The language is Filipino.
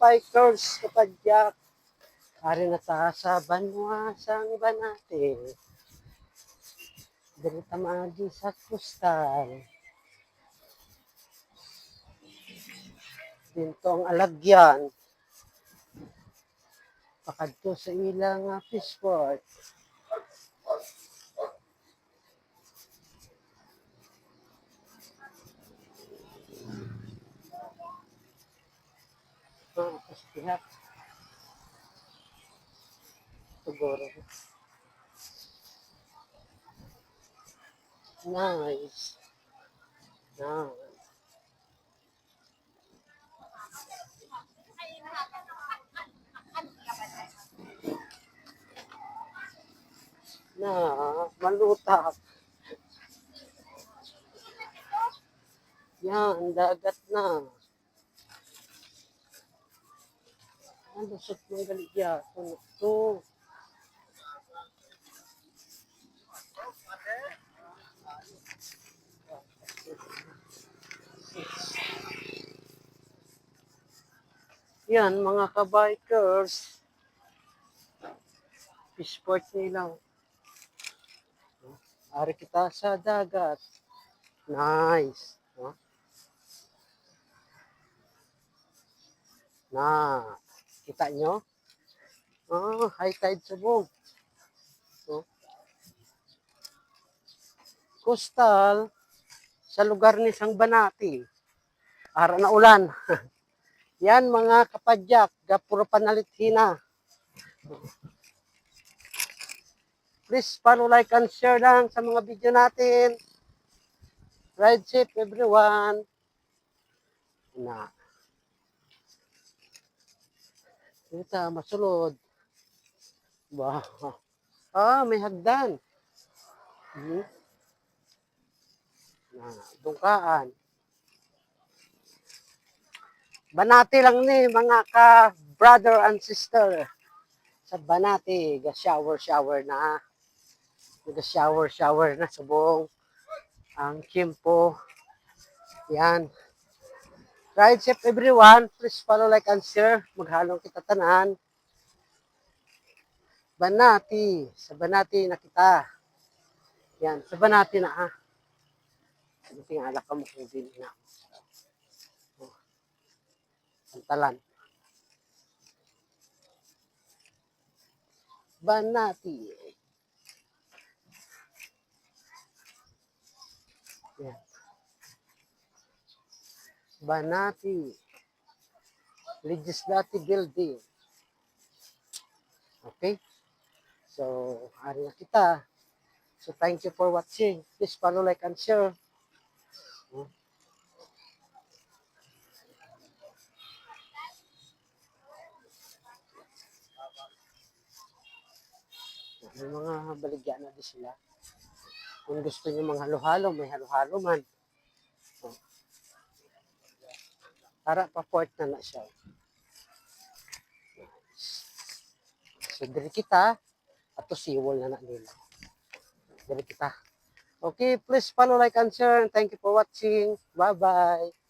bikers, kapadyak. Ari na ta sa Banwasang Banate. Diri ta maagi sa kustal. Dito ang alagyan. Pakadto sa ilang fishport. Pastihak. Siguro. Nice. Nice. Na, malutak. Yan, dagat na. Ang lusot ng galigya. Ito. Yan, mga kabikers. Fishport nila. Ari kita sa dagat. Nice. No? Na, kita nyo? Oh, high tide subong. No? Coastal, sa lugar ni Sang Banati. Ara na ulan. Yan mga kapadyak, gapuro panalithina. Please follow, like, and share lang sa mga video natin. Ride safe everyone. Na. Kita masulod. Wow. Ah, may hagdan. Na, dungkaan. Banati lang ni mga ka-brother and sister. Sa Banati, ga-shower na. Nag-shower na subong. Ang Kimpo. Yan. Ride safe everyone. Please follow, like, and share. Maghalong kita tanan. Banati. Sa Banati na kita. Yan. Sa Banati na ha. Tingala ka mo kung din na. Antalan. Banati. Yan. Banati. Legislative Building. Okay? So, hari na kita. So, thank you for watching. Please follow, like, and share. May mga baligyan na din sila. Kung gusto nyo mga halo-halo, may halo-halo man. So, para pa-port na siya. So, diri kita. Ato siwol na nila. Diri kita. Okay, please follow, like, and share. Thank you for watching. Bye-bye.